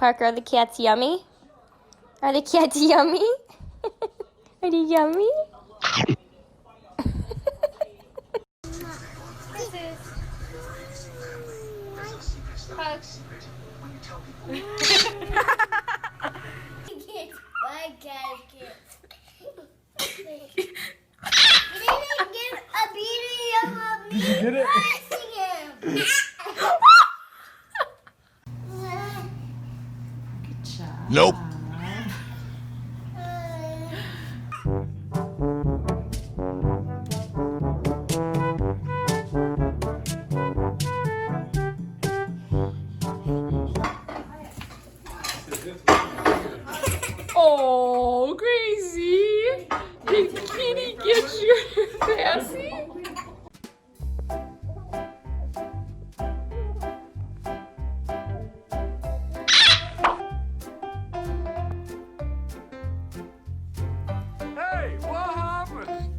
Parker, are the cats yummy? Are the cats yummy? Are they yummy? Did you get it? Good job. Nope. Oh, Gracie! Did Kitty get you sassy? Hey, what happened?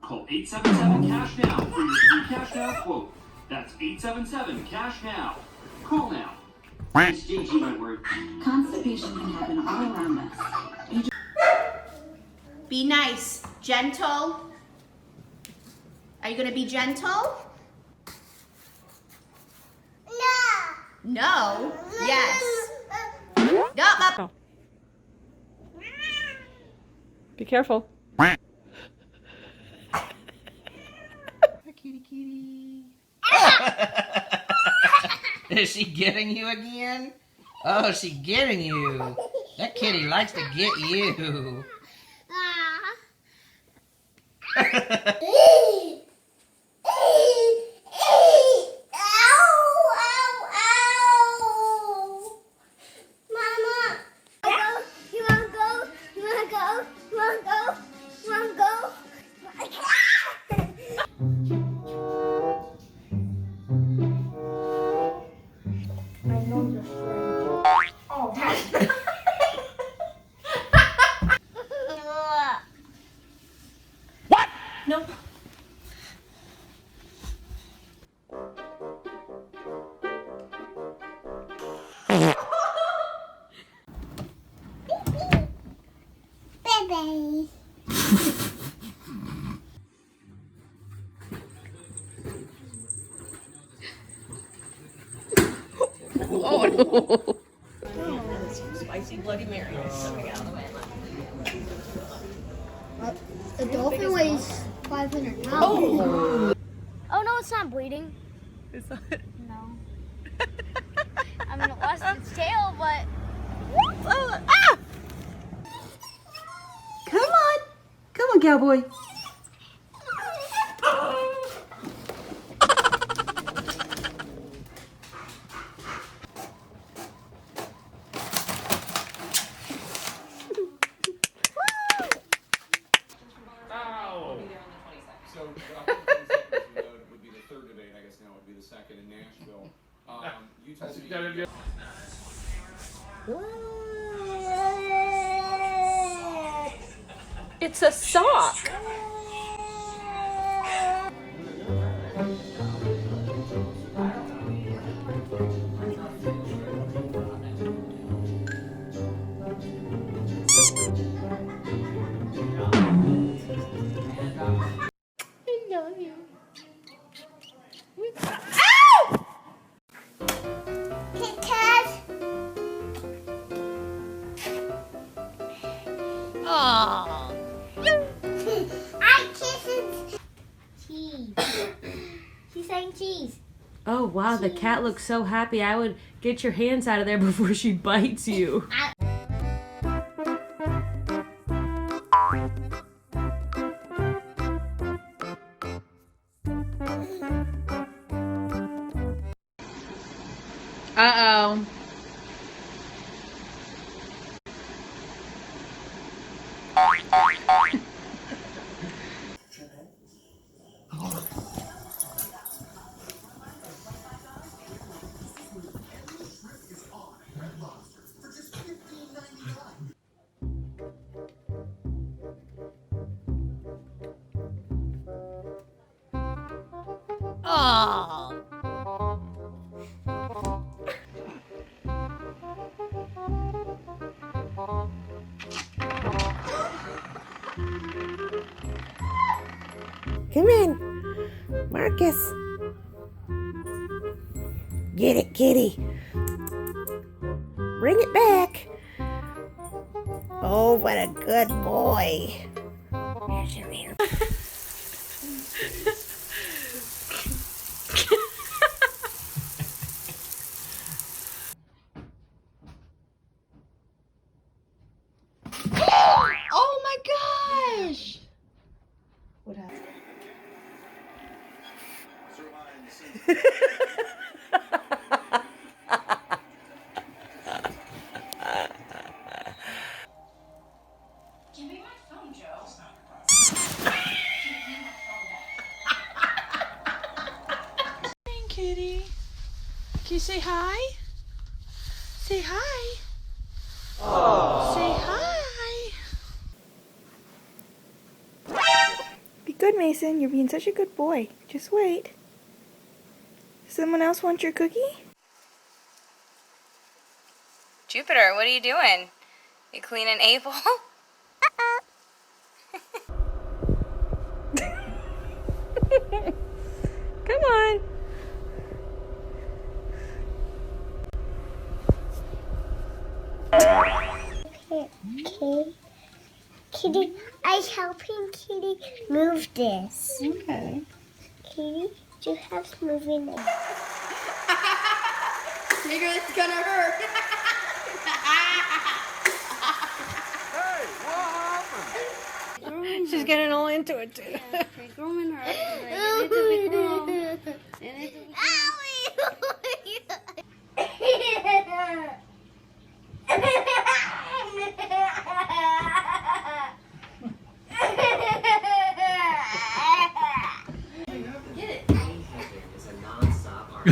Call 877-CASH NOW for your free Cash Now quote. That's 877-CASH NOW. Call now. It's JG, my word. Constipation can happen all around us. Be nice. Gentle. Are you going to be gentle? No. Yes. No. Be careful. Kitty, kitty. Is she getting you again? Oh, she's getting you. That kitty likes to get you. Nope. Baby. Oh no! Spicy Bloody Mary is coming out. The dolphin weighs 500 pounds. Oh! Oh no, it's not bleeding. Is that... No. I mean, it lost its tail, but. Oh, ah! Come on, cowboy. So would be the third debate, I guess now would be the second in Nashville. You told me. It's a sock. I love you. Kit Kat. Aww. I kisses. Cheese. She's saying cheese. Oh wow, the cat looks so happy. I would get your hands out of there before she bites you. Uh-oh. ball. Come in, Marcus. Get it, kitty. Bring it back. Oh, what a good boy. Here's your ear. Oh my gosh! What happened? Give me my phone, Joe. Kitty. Can you say hi? Say hi. Say hi. Be good, Mason. You're being such a good boy. Just wait. Does someone else want your cookie? Jupiter, what are you doing? You cleaning Abel? Come on. Okay. Kitty, I'm helping Kitty move this. Okay. Kitty, you have moving it. Maybe it's gonna hurt. She's getting all into it too. Grooming her. Is a non-stop art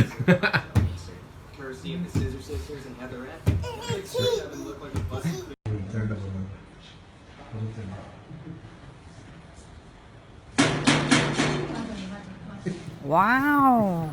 courtesy of the Scissor Sisters and Heatherette. Makes sure Devin look like a busted. Wow.